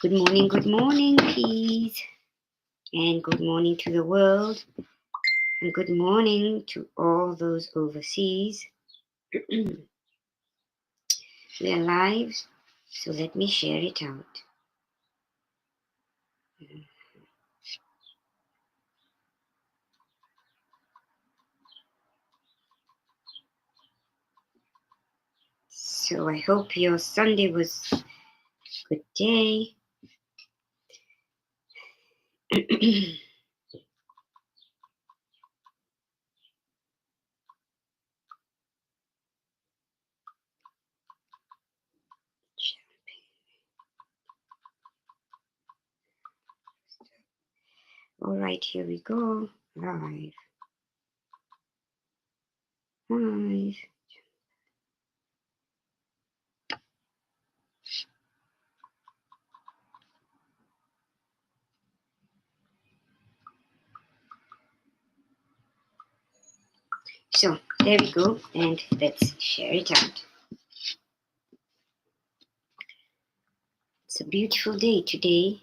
good morning, peas. And good morning to the world. And good morning to all those overseas. We're live, so let me share it out. So I hope your Sunday was a good day. All right, here we go. Live. Live. So there we go, and let's share it out. It's a beautiful day today.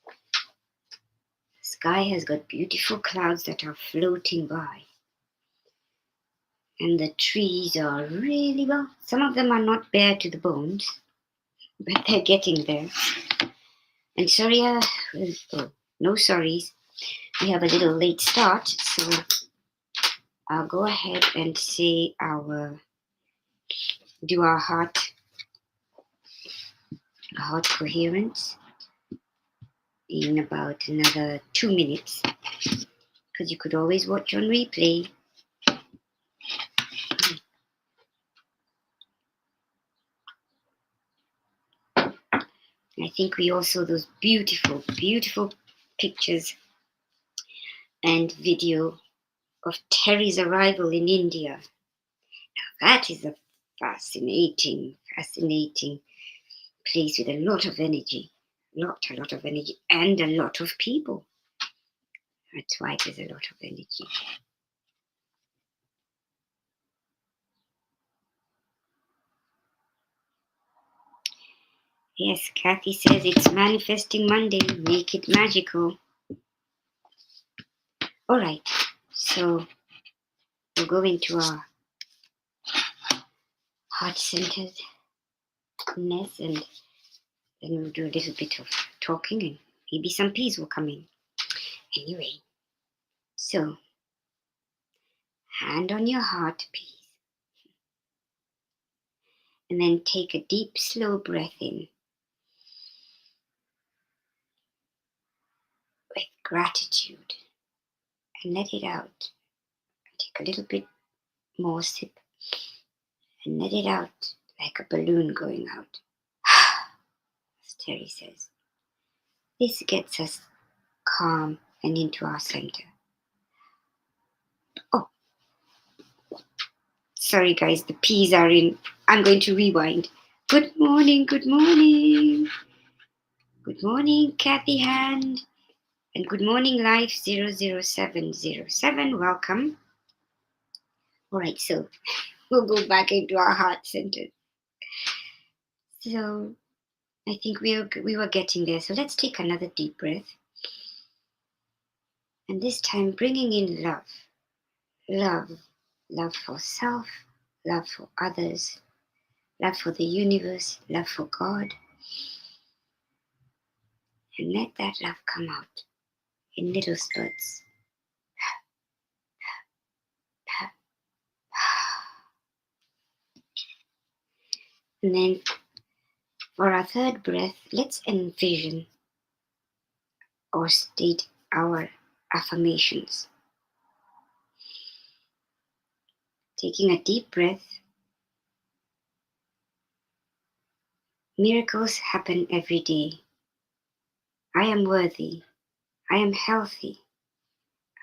The sky has got beautiful clouds that are floating by. And the trees are really well. Some of them are not bare to the bones, but they're getting there. And sorry, no sorries. We have a little late start, so I'll go ahead and say do our heart coherence in about another 2 minutes, because you could always watch on replay. I think we all saw those beautiful, beautiful pictures and video of Teri's arrival in India. Now that is a fascinating place with a lot of energy. A lot of energy and a lot of people. That's why there's a lot of energy. Yes, Kathy says it's Manifesting Monday. Make it magical. All right, so we'll go into our heart-centeredness, and then we'll do a little bit of talking, and maybe some peas will come in. Anyway, so hand on your heart, please. And then take a deep, slow breath in with gratitude and let it out. Take a little bit more sip and let it out like a balloon going out. As Teri says, this gets us calm and into our center. Oh, sorry guys, the peas are in. I'm going to rewind. Good morning, good morning. Good morning, Kathy Hand. And good morning, Life 00707. Welcome. All right, so we'll go back into our heart center. So I think we were getting there. So let's take another deep breath. And this time bringing in love. Love for self, love for others, love for the universe, love for God. And let that love come out in little spurts. And then for our third breath, let's envision or state our affirmations. Taking a deep breath. Miracles happen every day. I am worthy. I am healthy.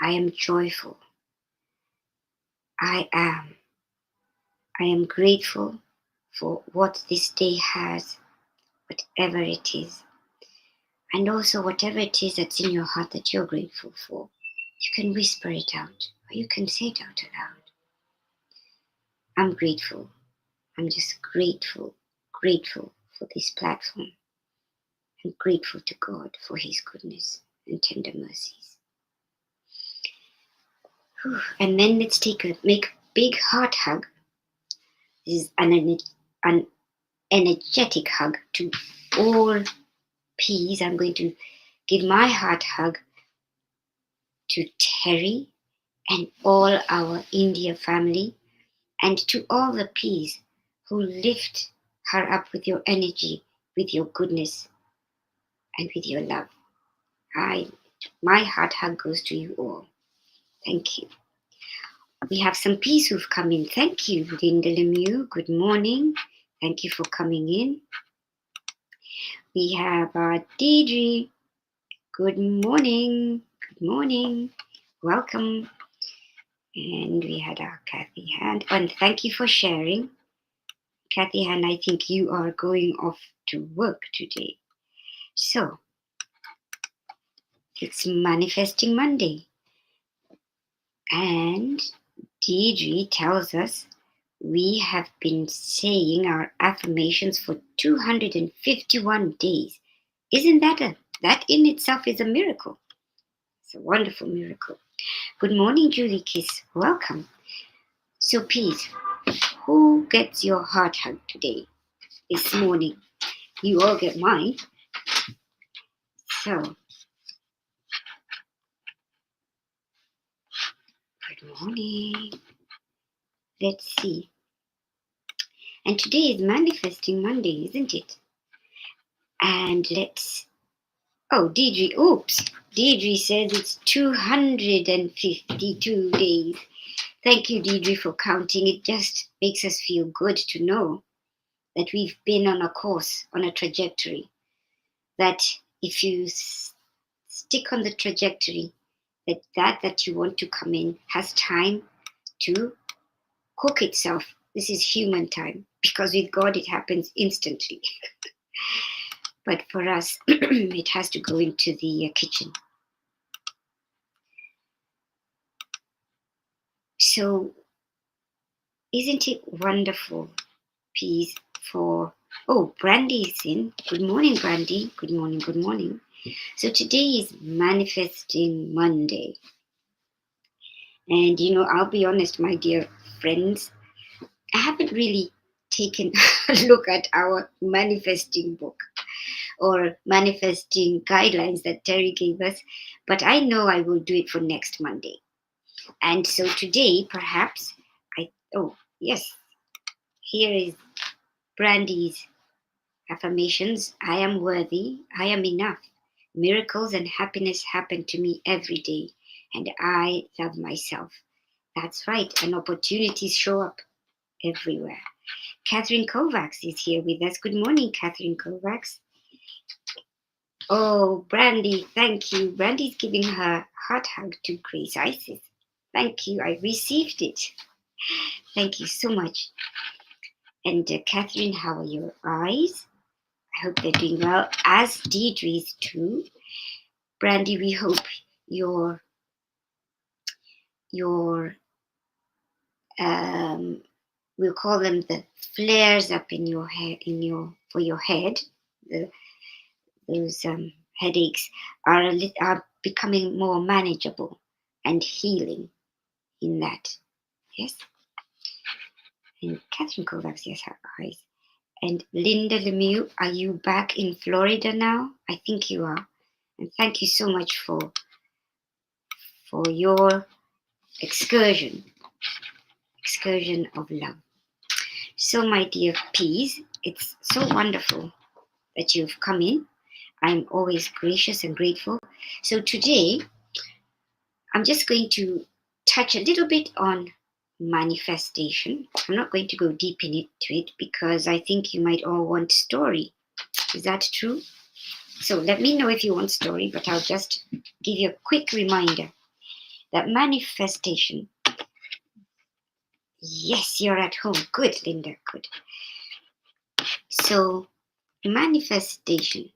I am joyful. I am grateful for what this day has, whatever it is. And also whatever it is that's in your heart that you're grateful for. You can whisper it out or you can say it out aloud. I'm grateful. I'm just grateful for this platform. I'm grateful to God for His goodness and tender mercies. Whew. And then let's make a big heart hug. This is an energetic hug to all peas. I'm going to give my heart hug to Teri and all our India family, and to all the peas who lift her up with your energy, with your goodness, and with your love. My heart hug goes to you all. Thank you. We have some peas who've come in. Thank you, Linda Lemieux. Good morning. Thank you for coming in. We have Deirdre. Good morning. Good morning. Welcome. And we had our Kathy Hand. And thank you for sharing. Kathy Hand, I think you are going off to work today. So, it's Manifesting Monday. And Deirdre tells us we have been saying our affirmations for 251 days. Isn't that in itself is a miracle? It's a wonderful miracle. Good morning, Julie Kiss. Welcome. So please, who gets your heart hug today, this morning? You all get mine. So, good morning. Let's see. And today is Manifesting Monday, isn't it? And Deirdre, Deirdre says it's 252 days. Thank you, Deirdre, for counting. It just makes us feel good to know that we've been on a course, on a trajectory. That if you stick on the trajectory, that you want to come in has time to cook itself. This is human time, because with God it happens instantly. But for us, it has to go into the kitchen. So, isn't it wonderful, peace, for... Oh, Brandy is in. Good morning, Brandy. Good morning, good morning. So today is Manifesting Monday. And, I'll be honest, my dear friends, I haven't really taken a look at our manifesting book or manifesting guidelines that Teri gave us, but I know I will do it for next Monday. And so today, perhaps, yes, here is Brandy's affirmations. I am worthy, I am enough. Miracles and happiness happen to me every day, and I love myself. That's right, and opportunities show up everywhere. Catherine Kovacs is here with us. Good morning, Catherine Kovacs. Oh, Brandy, thank you. Brandy's giving her heart hug to Grace Isis. Thank you. I received it. Thank you so much. And Catherine, how are your eyes? I hope they're doing well, as Deirdre's too. Brandy, we hope your we'll call them the flares up in your head, for your head. Those headaches are becoming more manageable and healing in that. Yes. And Catherine Kovacs, yes, her eyes. And Linda Lemieux, are you back in Florida now? I think you are. And thank you so much for your excursion of love. So, my dear peas, it's so wonderful that you've come in. I'm always gracious and grateful. So today, I'm just going to touch a little bit on manifestation. I'm not going to go deep into it because I think you might all want story. Is that true? So let me know if you want story, but I'll just give you a quick reminder that manifestation... Yes, you're at home. Good, Linda, good. So, manifestation.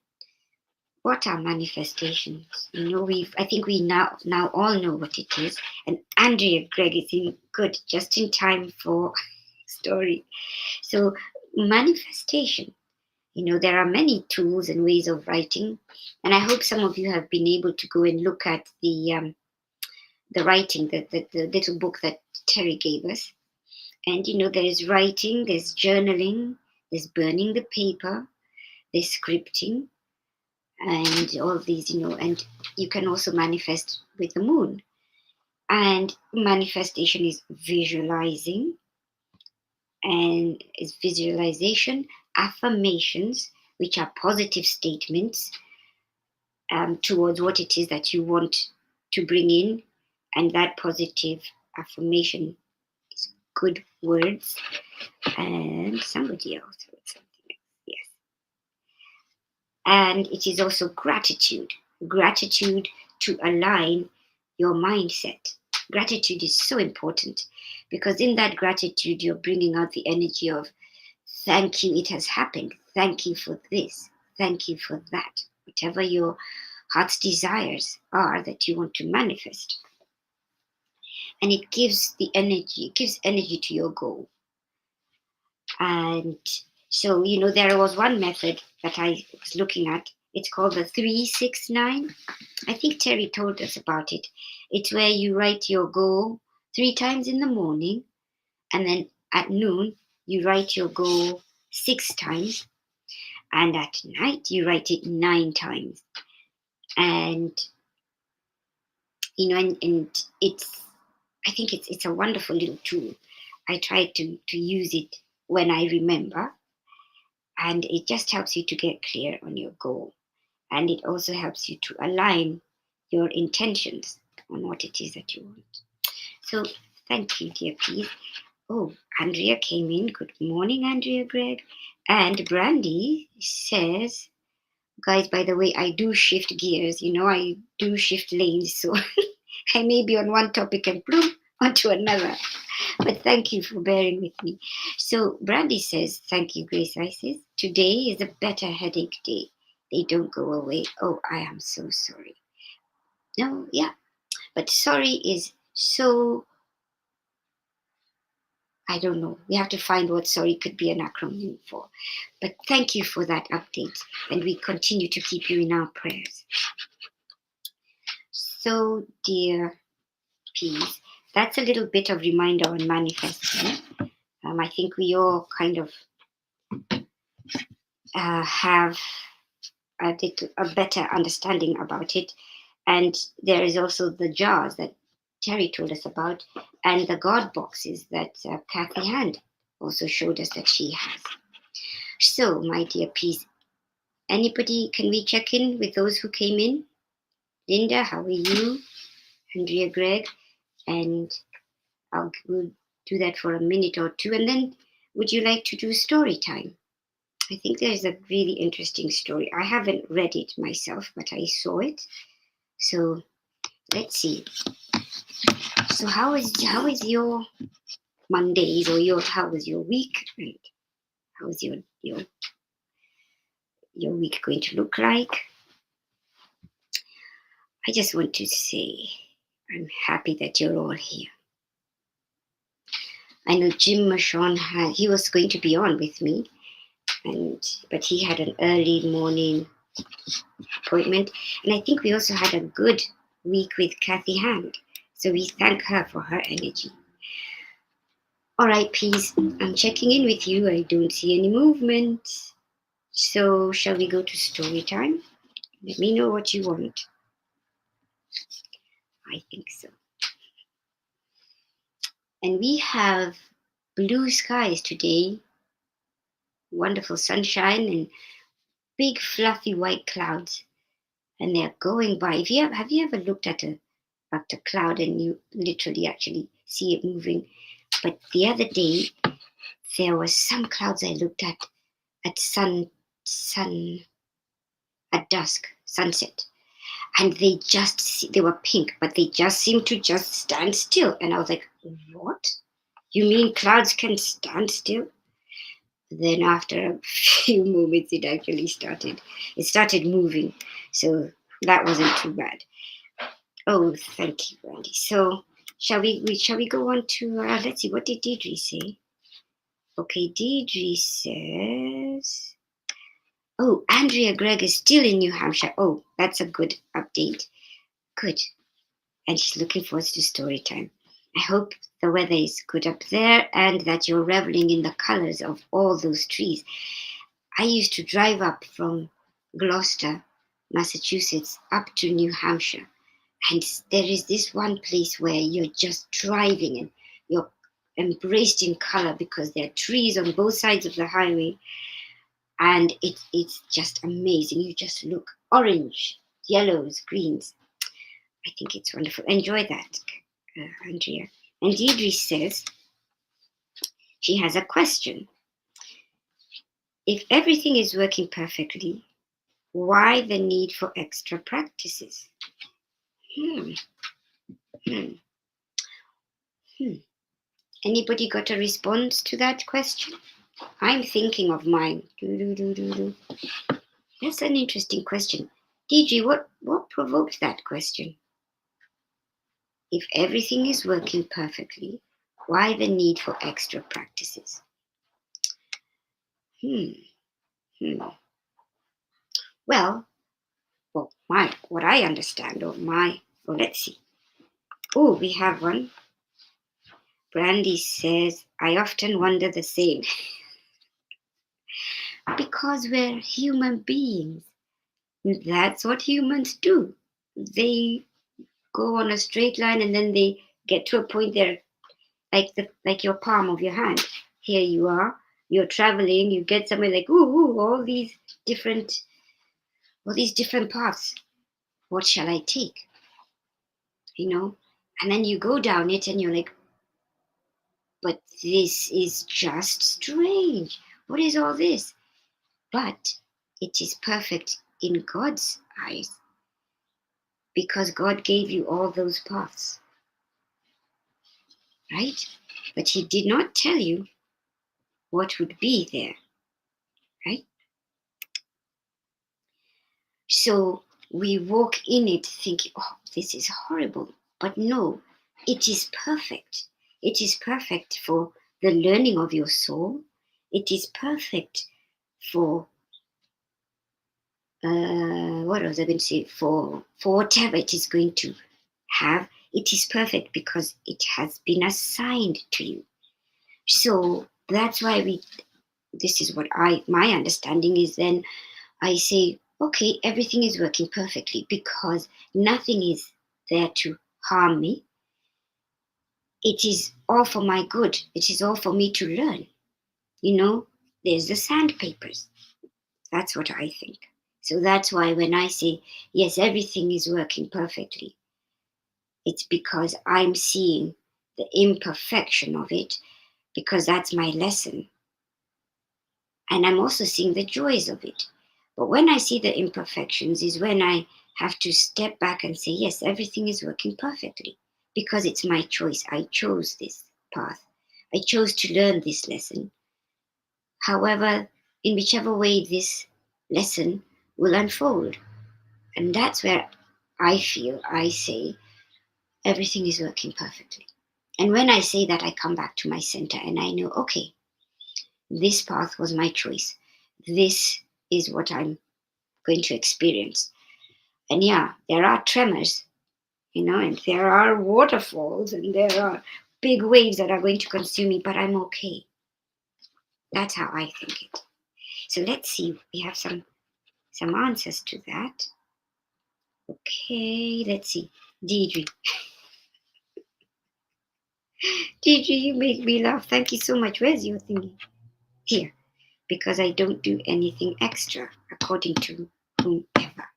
What are manifestations? I think we now all know what it is. And Andrea Gregg is just in time for story. So, manifestation There are many tools and ways of writing, and I hope some of you have been able to go and look at the writing, the little book that Terry gave us. And there is writing, there's journaling, there's burning the paper, there's scripting, and all of these, and you can also manifest with the moon. And manifestation is visualizing, and is visualization, affirmations, which are positive statements towards what it is that you want to bring in, and that positive affirmation is good words. And somebody else wrote something else. Yes. And it is also gratitude. Gratitude to align your mindset. Gratitude is so important because in that gratitude, you're bringing out the energy of thank you, it has happened. Thank you for this. Thank you for that. Whatever your heart's desires are that you want to manifest. And it gives energy to your goal. And so, there was one method that I was looking at. It's called the 369. I think Terry told us about it. It's where you write your goal 3 times in the morning, and then at noon, you write your goal 6 times, and at night, you write it 9 times. And, and I think it's a wonderful little tool. I try to use it when I remember, and it just helps you to get clear on your goal. And it also helps you to align your intentions on what it is that you want. So thank you, dear Pete. Oh, Andrea came in. Good morning, Andrea Greg. And Brandy says, guys, by the way, I do shift gears. I do shift lanes. So I may be on one topic and bloom onto another. But thank you for bearing with me. So Brandy says, thank you, Grace Isis. Today is a better headache day. They don't go away. Oh, I am so sorry. No, yeah. But sorry is so, I don't know. We have to find what sorry could be an acronym for. But thank you for that update. And we continue to keep you in our prayers. So, dear Peace, that's a little bit of reminder on manifesting. I think we all kind of have a better understanding about it. And there is also the jars that Terry told us about, and the God boxes that Kathy Hand also showed us that she has. So, my dear Peace, anybody, can we check in with those who came in? Linda, how are you? Andrea Greg, and we'll do that for a minute or two. And then would you like to do story time? I think there's a really interesting story. I haven't read it myself, but I saw it. So let's see. So how is your Mondays, or how was your week, and how is your week going to look like? I just want to say I'm happy that you're all here. I know Jim Mashon he was going to be on with me, but he had an early morning appointment, and I think we also had a good week with Kathy Hand. So we thank her for her energy. All right, Peace, I'm checking in with you. I don't see any movement. So shall we go to story time? Let me know what you want. I think so. And we have blue skies today, wonderful sunshine and big fluffy white clouds, and they're going by. Have you ever looked at a cloud and you literally actually see it moving? But the other day there was some clouds I looked at sun at dusk, sunset, and they were pink, but they just seemed to just stand still. And I was like, what? You mean clouds can stand still? Then after a few moments it started moving. So that wasn't too bad. Oh, thank you, Brandy. So shall we go on to let's see, what did Deidre say? Okay, Deidre says, Oh, Andrea Gregg is still in New Hampshire. Oh, that's a good update. Good. And she's looking forward to story time. I hope the weather is good up there and that you're reveling in the colors of all those trees. I used to drive up from Gloucester, Massachusetts, up to New Hampshire. And there is this one place where you're just driving and you're embraced in color because there are trees on both sides of the highway. And it's just amazing. You just look orange, yellows, greens. I think it's wonderful. Enjoy that, Andrea. And Deirdre says she has a question. If everything is working perfectly, why the need for extra practices? Hmm. Hmm. Hmm. Anybody got a response to that question? I'm thinking of mine. That's an interesting question. DG, what provoked that question? If everything is working perfectly, why the need for extra practices? Hmm. Hmm. Well, what I understand, let's see. Oh, we have one. Brandy says, I often wonder the same. Because we're human beings. That's what humans do. They go on a straight line and then they get to a point there like your palm of your hand. Here you are, you're traveling, you get somewhere like ooh, different all these different paths. What shall I take? You know? And then you go down it and you're like, but this is just strange. What is all this? But it is perfect in God's eyes because God gave you all those paths, right? But He did not tell you what would be there, right? So we walk in it thinking, oh, this is horrible. But no, it is perfect. It is perfect for the learning of your soul. It is perfect for what was I going to say? For whatever it is going to have, it is perfect because it has been assigned to you. So that's why this is what my understanding is. Then I say, okay, everything is working perfectly because nothing is there to harm me. It is all for my good. It is all for me to learn. There's the sandpapers. That's what I think. So that's why when I say, yes, everything is working perfectly, it's because I'm seeing the imperfection of it, because that's my lesson. And I'm also seeing the joys of it. But when I see the imperfections is when I have to step back and say, yes, everything is working perfectly because it's my choice. I chose this path. I chose to learn this lesson. However, in whichever way this lesson will unfold. And that's where I say everything is working perfectly. And when I say that, I come back to my center and I know, okay, this path was my choice. This is what I'm going to experience. And yeah, there are tremors, and there are waterfalls and there are big waves that are going to consume me, but I'm okay. That's how I think it. So let's see. We have some answers to that. Okay, let's see. Deidre. Deidre, you make me laugh. Thank you so much. Where's your thingy? Here. Because I don't do anything extra, according to whomever.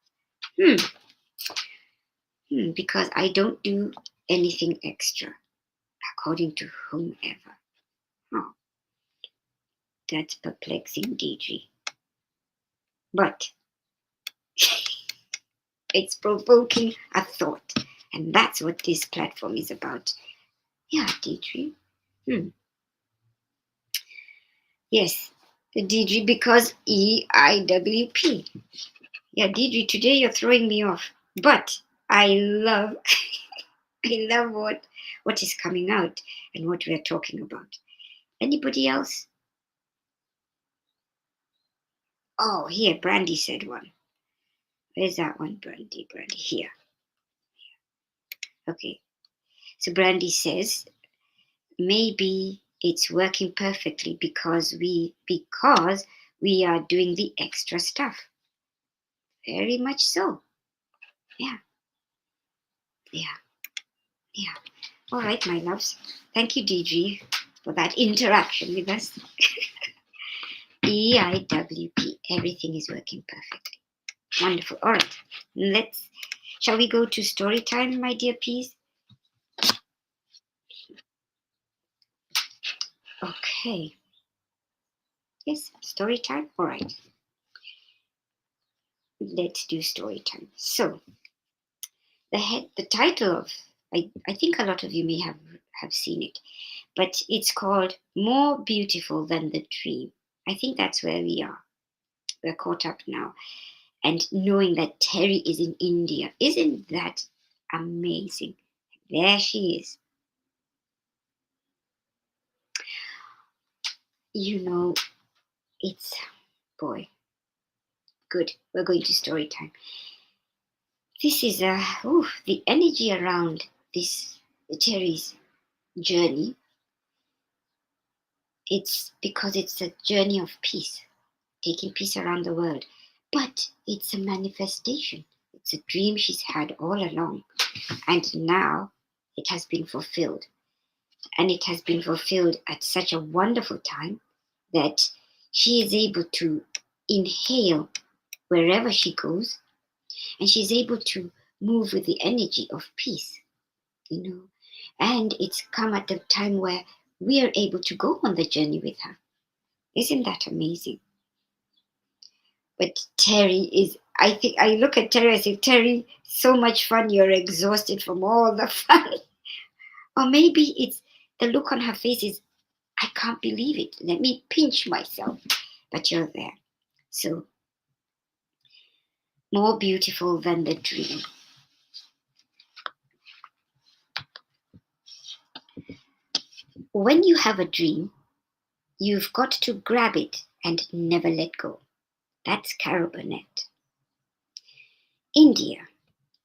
Because I don't do anything extra, according to whomever. Oh, that's perplexing, DG. But it's provoking a thought, and that's what this platform is about. Yeah, DG. Yes, DG because EIWP. Yeah, DG, today you're throwing me off. But I love I love what is coming out and what we're talking about. Anybody else? Oh, here, Brandy said one. Where's that one? Brandy, here. Okay. So Brandy says, maybe it's working perfectly because we are doing the extra stuff. Very much so. Yeah. Yeah. Yeah. All right, my loves. Thank you, DG, for that interaction with us. EIWP. Everything is working perfectly. Wonderful. All right. Shall we go to story time, my dear peas? Okay. Yes, story time. All right. Let's do story time. So, the title of, I think a lot of you may have seen it, but it's called More Beautiful Than the Dream. I think that's where we are. We're caught up now. And knowing that Teri is in India, isn't that amazing? There she is. You know, it's, boy, good. We're going to story time. This is the energy around this Teri's journey. It's because it's a journey of peace, taking peace around the world. But it's a manifestation. It's a dream she's had all along. And now it has been fulfilled. And it has been fulfilled at such a wonderful time that she is able to inhale wherever she goes, and she's able to move with the energy of peace, you know. And it's come at a time where we are able to go on the journey with her. Isn't that amazing? But Teri is, I think, I look at Teri, I say, Teri, so much fun, you're exhausted from all the fun. Or maybe it's the look on her face is, I can't believe it. Let me pinch myself. But you're there. So, more beautiful than the dream. When you have a dream, you've got to grab it and never let go. That's Carol Burnett. India,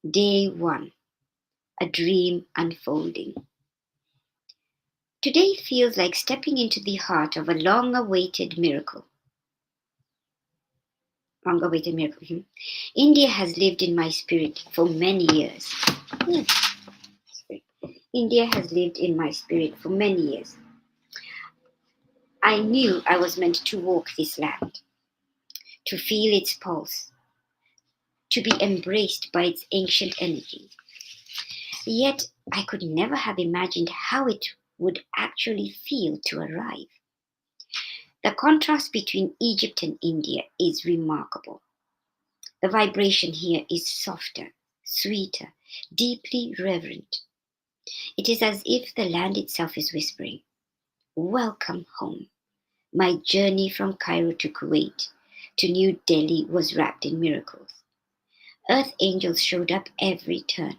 day 1. A dream unfolding. Today feels like stepping into the heart of a long-awaited miracle. Long-awaited miracle. India has lived in my spirit for many years. India has lived in my spirit for many years. I knew I was meant to walk this land, to feel its pulse, to be embraced by its ancient energy. Yet I could never have imagined how it would actually feel to arrive. The contrast between Egypt and India is remarkable. The vibration here is softer, sweeter, deeply reverent. It is as if the land itself is whispering, "Welcome home." My journey from Cairo to Kuwait to New Delhi was wrapped in miracles. Earth angels showed up every turn,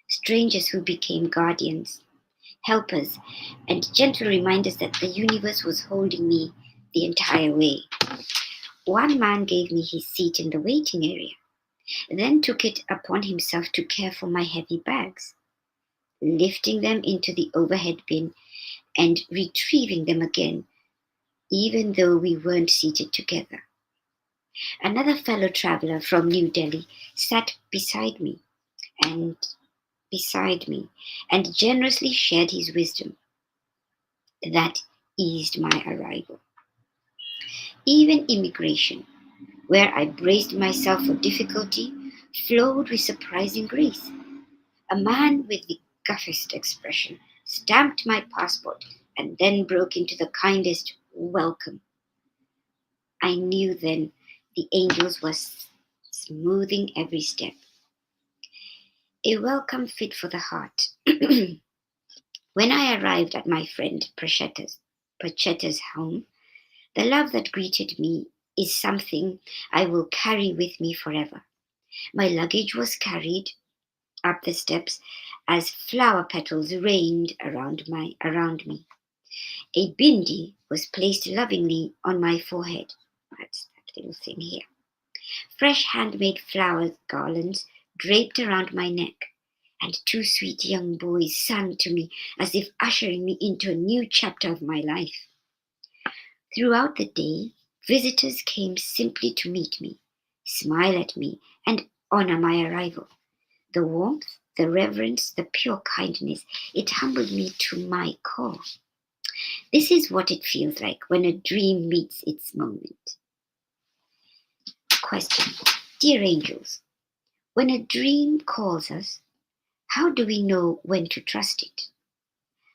strangers who became guardians, helpers, and gentle reminders that the universe was holding me the entire way. One man gave me his seat in the waiting area, then took it upon himself to care for my heavy bags, lifting them into the overhead bin and retrieving them again, even though we weren't seated together. Another fellow traveler from New Delhi sat and beside me and generously shared his wisdom. That eased my arrival. Even immigration, where I braced myself for difficulty, flowed with surprising grace. A man with the guffest expression stamped my passport and then broke into the kindest welcome. I knew then the angels were smoothing every step. A welcome fit for the heart. When I arrived at my friend Prachetta's home, the love that greeted me is something I will carry with me forever. My luggage was carried up the steps as flower petals rained around me. A bindi was placed lovingly on my forehead. That's that little thing here. Fresh handmade flower garlands draped around my neck, and two sweet young boys sang to me as if ushering me into a new chapter of my life. Throughout the day, visitors came simply to meet me, smile at me, and honor my arrival. The warmth, the reverence, the pure kindness, it humbled me to my core. This is what it feels like when a dream meets its moment. Question. Dear angels, when a dream calls us, how do we know when to trust it?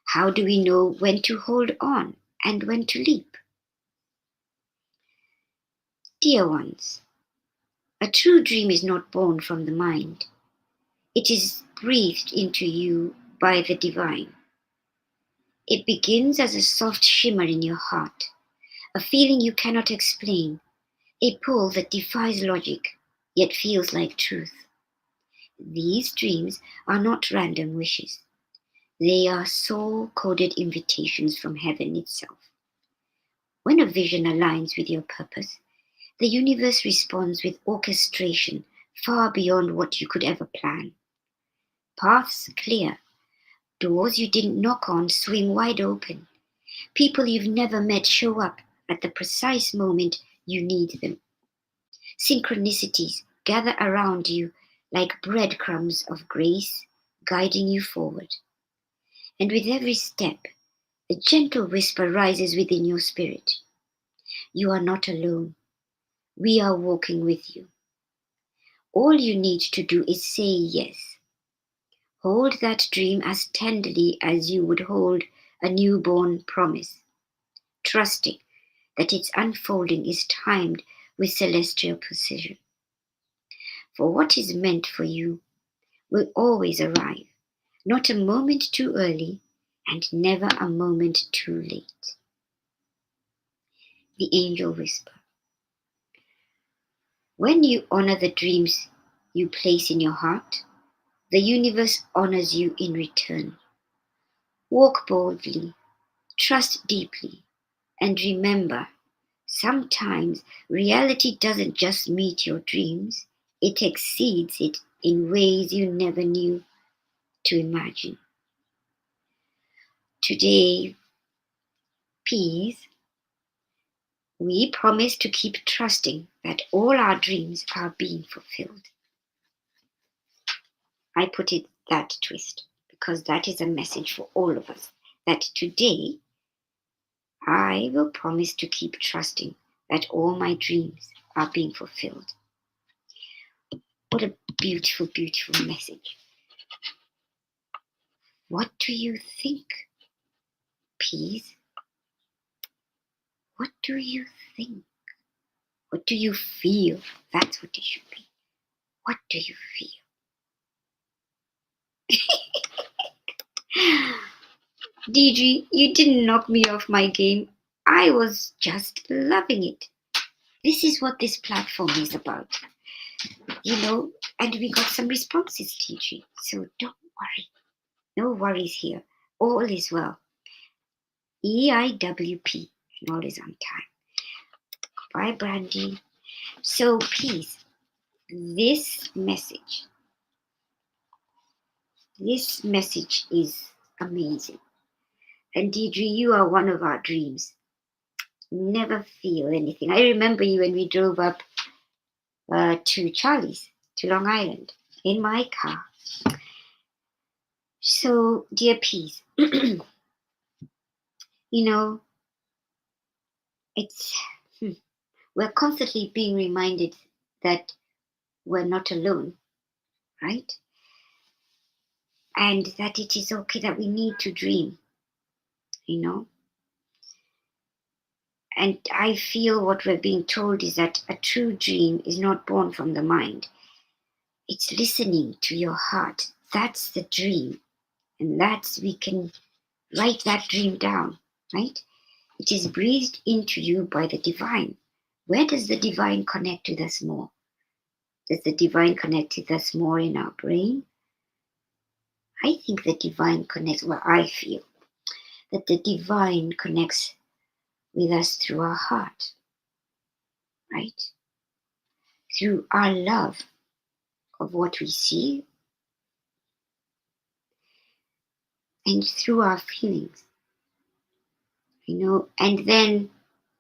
How do we know when to hold on and when to leap? Dear ones, a true dream is not born from the mind. It is breathed into you by the divine. It begins as a soft shimmer in your heart, a feeling you cannot explain, a pull that defies logic, yet feels like truth. These dreams are not random wishes. They are soul-coded invitations from heaven itself. When a vision aligns with your purpose, the universe responds with orchestration far beyond what you could ever plan. Paths clear, doors you didn't knock on swing wide open. People you've never met show up at the precise moment you need them. Synchronicities gather around you like breadcrumbs of grace, guiding you forward. And with every step, a gentle whisper rises within your spirit. You are not alone. We are walking with you. All you need to do is say yes. Hold that dream as tenderly as you would hold a newborn promise, trusting that its unfolding is timed with celestial precision. For what is meant for you will always arrive, not a moment too early and never a moment too late. The angel whisper. When you honor the dreams you place in your heart, the universe honors you in return. Walk boldly, trust deeply, and remember, sometimes reality doesn't just meet your dreams, it exceeds it in ways you never knew to imagine. Today, peace, we promise to keep trusting that all our dreams are being fulfilled. I put it that twist because that is a message for all of us. That today, I will promise to keep trusting that all my dreams are being fulfilled. What a beautiful, beautiful message. What do you think, Peas? What do you think? What do you feel? That's what it should be. What do you feel? Deidre, you didn't knock me off my game. I was just loving it. This is what this platform is about. And we got some responses, Deidre. So don't worry. No worries here. All is well. EIWP, and all is on time. Bye, Brandy. So please, this message is amazing. And Deidre, you are one of our dreams. Never feel anything. I remember you when we drove up to Charlie's, to Long Island, in my car. So, dear Peace, it's we're constantly being reminded that we're not alone, right? And that it is okay, that we need to dream, And I feel what we're being told is that a true dream is not born from the mind. It's listening to your heart. That's the dream. And we can write that dream down, right? It is breathed into you by the divine. Where does the divine connect with us more? Does the divine connect with us more in our brain? I think the divine connects, I feel that the divine connects with us through our heart, right? through our love of what we see and through our feelings, and then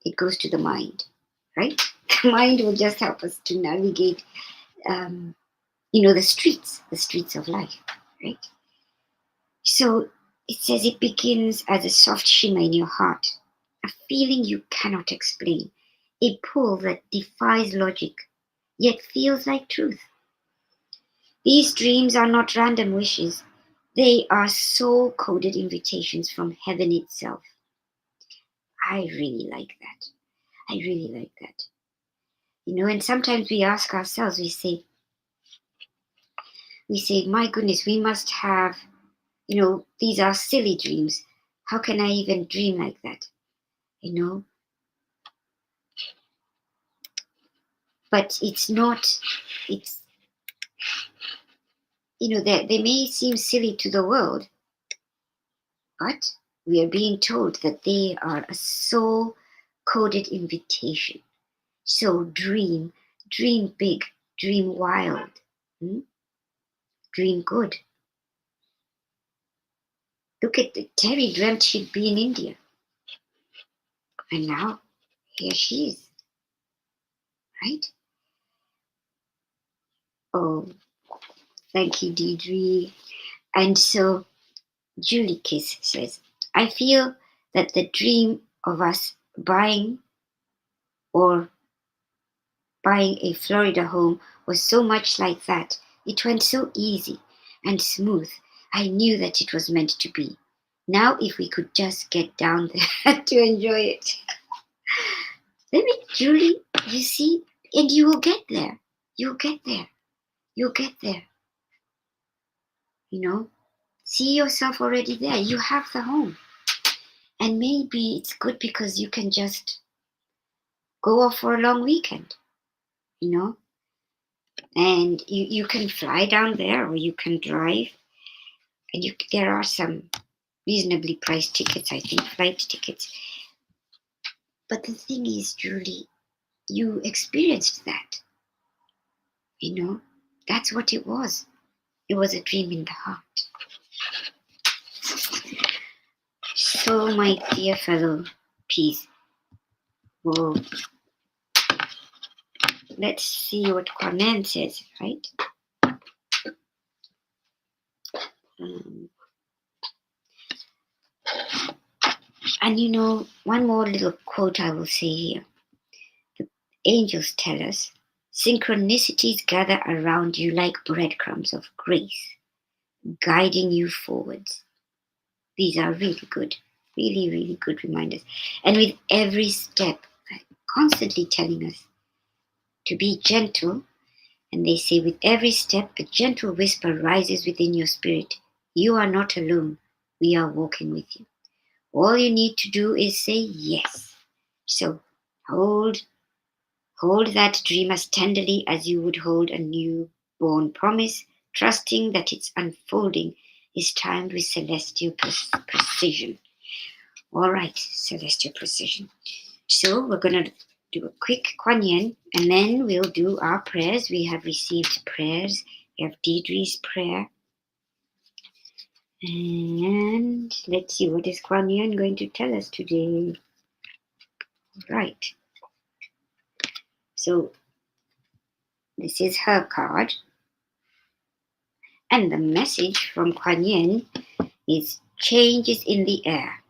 it goes to the mind, right? The mind will just help us to navigate, the streets of life, right? So it says it begins as a soft shimmer in your heart, a feeling you cannot explain, a pull that defies logic, yet feels like truth. These dreams are not random wishes. They are soul-coded invitations from heaven itself. I really like that. I really like that. And sometimes we ask ourselves, we say, my goodness, we must have, these are silly dreams. How can I even dream like that? But it's not, it's, they may seem silly to the world, but we are being told that they are a soul coded invitation. So dream big, dream wild, dream good. Look at Teri dreamt she'd be in India. And now here she is, right? Oh, thank you, Deidre. And so Julie Kiss says, I feel that the dream of us or buying a Florida home was so much like that. It went so easy and smooth. I knew that it was meant to be. Now, if we could just get down there to enjoy it. Let me, Julie, you see, and you will get there. You'll get there. You'll get there. See yourself already there. You have the home. And maybe it's good because you can just go off for a long weekend, and you can fly down there or you can drive, and there are some reasonably priced tickets, I think, flight tickets. But the thing is, Julie, you experienced that. That's what it was. It was a dream in the heart. So, my dear fellow peas, well, let's see what Cornan says, right? And one more little quote I will say here. The angels tell us, synchronicities gather around you like breadcrumbs of grace, guiding you forwards. These are really good, really, really good reminders. And with every step, constantly telling us to be gentle. And they say, with every step, a gentle whisper rises within your spirit. You are not alone. We are walking with you. All you need to do is say yes. So hold that dream as tenderly as you would hold a newborn promise, trusting that its unfolding is timed with celestial precision. All right, celestial precision. So we're going to do a quick Kuan Yin, and then we'll do our prayers. We have received prayers. We have Deidre's prayer. And let's see, what is Kuan Yin going to tell us today? Right. So this is her card. And the message from Kuan Yin is changes in the air.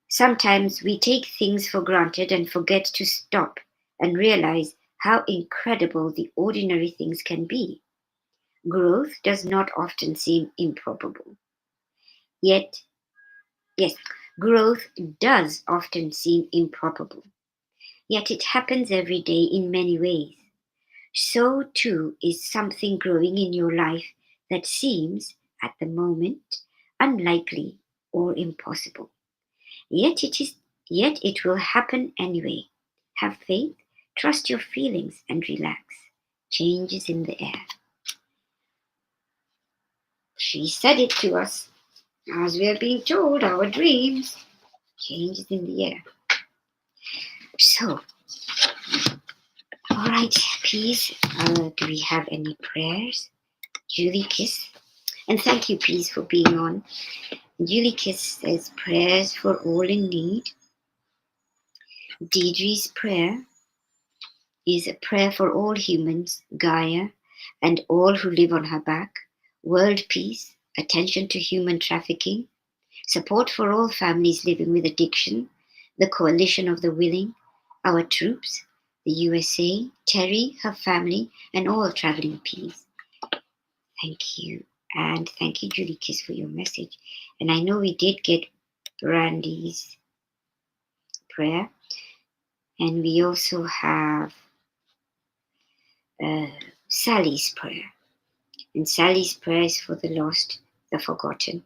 Sometimes we take things for granted and forget to stop and realize how incredible the ordinary things can be. Growth does not often seem improbable. Yes, growth does often seem improbable. Yet it happens every day in many ways. So too is something growing in your life that seems, at the moment, unlikely or impossible. Yet it will happen anyway. Have faith, trust your feelings, and relax. Changes in the air. She said it to us, as we are being told, our dreams. Changes in the air. So, All right, please. Do we have any prayers? Julie Kiss. And thank you, please, for being on. Julie Kiss says prayers for all in need. Deidre's prayer is a prayer for all humans, Gaia, and all who live on her back. World peace, attention to human trafficking, support for all families living with addiction, the coalition of the willing, our troops, the USA, Teri, her family, and all traveling peace. Thank you. And thank you, Julie Kiss, for your message. And I know we did get Brandy's prayer. And we also have Sally's prayer. And Sally's prayer is for the lost, the forgotten,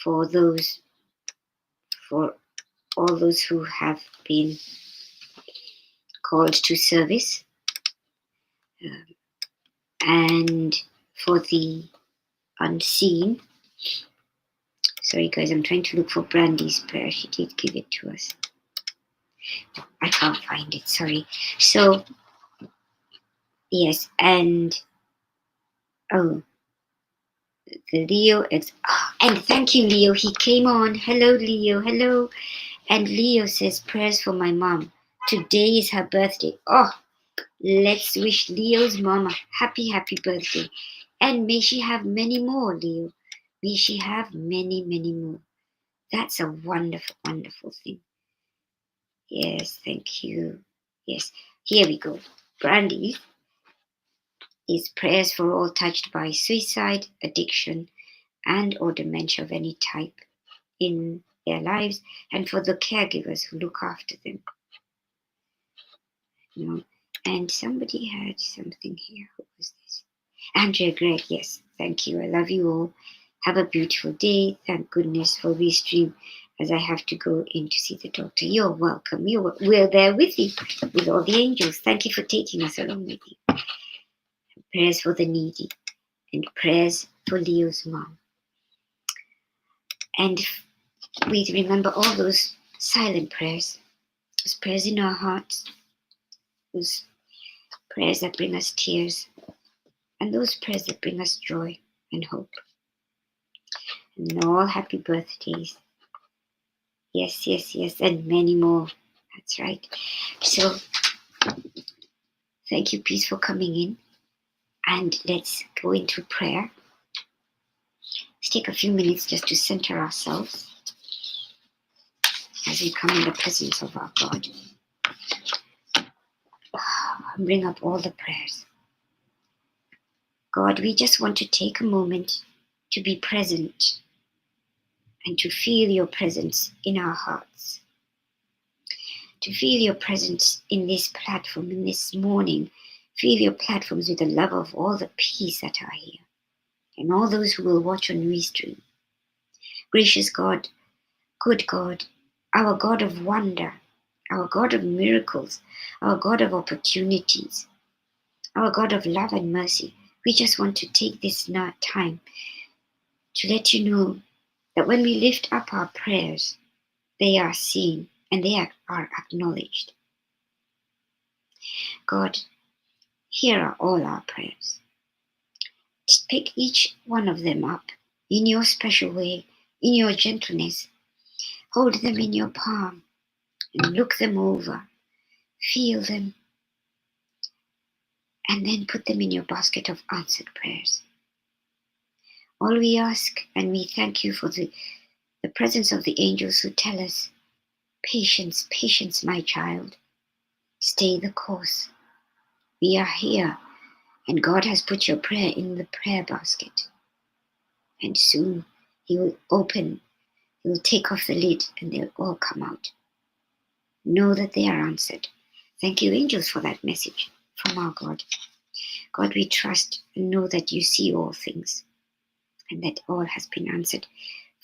for all those who have been called to service, and for the unseen. Sorry, guys, I'm trying to look for Brandy's prayer. She did give it to us. I can't find it, sorry. So, yes, and the Leo, and thank you, Leo. He came on. Hello, Leo. Hello. And Leo says prayers for my mom. Today is her birthday. Oh, let's wish Leo's mama happy birthday. And may she have many more, Leo. May she have many, many more. That's a wonderful, wonderful thing. Yes, thank you. Yes, here we go. Brandy is prayers for all touched by suicide, addiction, and or dementia of any type in their lives, and for the caregivers who look after them. You know, and somebody had something here. Who was this? Andrea Gregg, yes, thank you. I love you all. Have a beautiful day. Thank goodness for this stream, as I have to go in to see the doctor. You're welcome. We're there with you, with all the angels. Thank you for taking us along with you. Prayers for the needy, and prayers for Leo's mom. And we remember all those silent prayers, those prayers in our hearts, those prayers that bring us tears, and those prayers that bring us joy and hope. And all happy birthdays. Yes, yes, yes, and many more. That's right. So, thank you, peace, for coming in. And let's go into prayer. Let's take a few minutes just to center ourselves as we come in the presence of our God. Bring up all the prayers. God, we just want to take a moment to be present and to feel your presence in our hearts. To feel your presence in this platform, in this morning. Feel your platforms with the love of all the peace that are here, and all those who will watch on restream. Gracious God, good God, our God of wonder, our God of miracles, our God of opportunities, our God of love and mercy, we just want to take this time to let you know that when we lift up our prayers, they are seen and they are acknowledged. God, here are all our prayers. Pick each one of them up in your special way, in your gentleness. Hold them in your palm and look them over. Feel them. And then put them in your basket of answered prayers. All we ask, and we thank you for the presence of the angels who tell us, patience, patience, my child. Stay the course. We are here, and God has put your prayer in the prayer basket. And soon He will open, He will take off the lid, and they'll all come out. Know that they are answered. Thank you, angels, for that message from our God. God, we trust and know that you see all things, and that all has been answered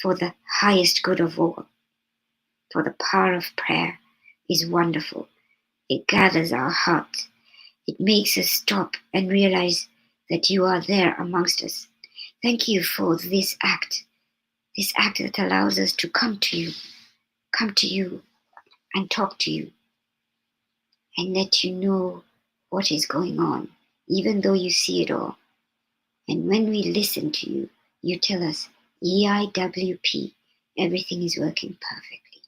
for the highest good of all. For the power of prayer is wonderful. It gathers our hearts. It makes us stop and realize that you are there amongst us. Thank you for this act that allows us to come to you and talk to you and let you know what is going on, even though you see it all. And when we listen to you, you tell us, EIWP, everything is working perfectly.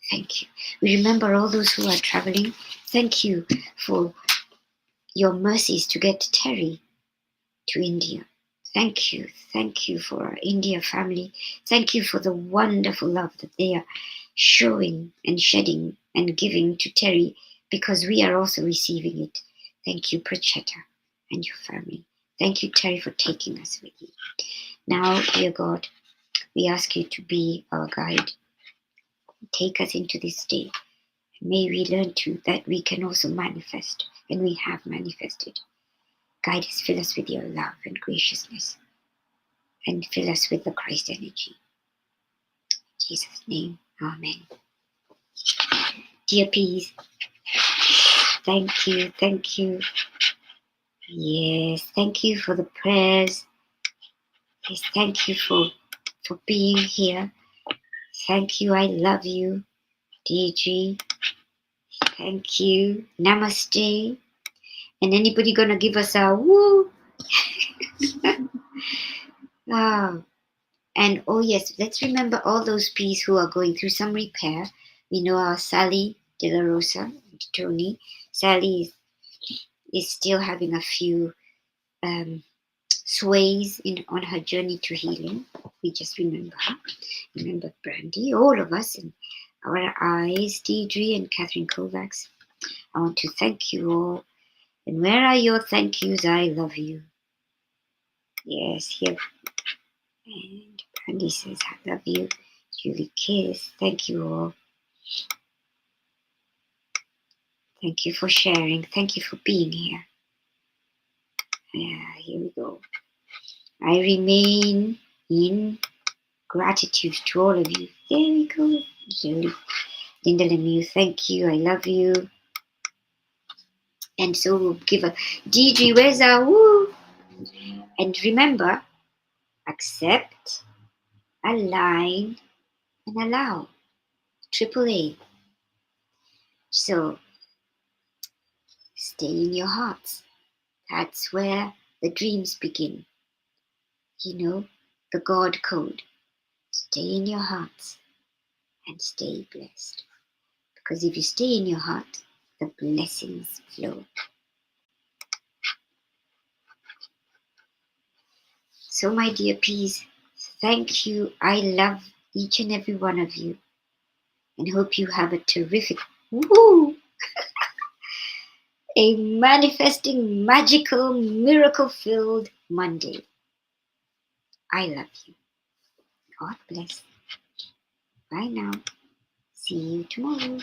Thank you. We remember all those who are traveling. Thank you for your mercies to get Teri to India. Thank you. Thank you for our India family. Thank you for the wonderful love that they are showing and shedding and giving to Teri, because we are also receiving it. Thank you, Prachetta, and your family. Thank you, Teri, for taking us with you. Now, dear God, we ask you to be our guide. Take us into this day. May we learn too that we can also manifest, and we have manifested. Guide us, fill us with your love and graciousness, and fill us with the Christ energy. In Jesus' name, amen. Dear peace, thank you, thank you. Yes, thank you for the prayers. Yes, thank you for being here. Thank you, I love you. DG, thank you. Namaste. And anybody gonna give us a woo? Oh. And oh yes, let's remember all those P's who are going through some repair. We know our Sally De La Rosa and Tony. Sally is still having a few sways on her journey to healing. We just remember her. Remember Brandy, all of us, and our eyes, Deidre and Catherine Kovacs. I want to thank you all. And where are your thank yous? I love you. Yes, here. And Brandy says, I love you. Julie Kiss, thank you all. Thank you for sharing. Thank you for being here. Yeah, here we go. I remain in gratitude to all of you. There we go. Linda Lemieux, thank you. I love you. And so we'll give a DG, where's our woo? And remember, accept, align, and allow. Triple A. So stay in your hearts. That's where the dreams begin. You know, the God code. Stay in your hearts and stay blessed. Because if you stay in your heart, the blessings flow. So, my dear peas, thank you. I love each and every one of you and hope you have a terrific, a manifesting, magical, miracle-filled Monday. I love you. God bless. Bye now. See you tomorrow.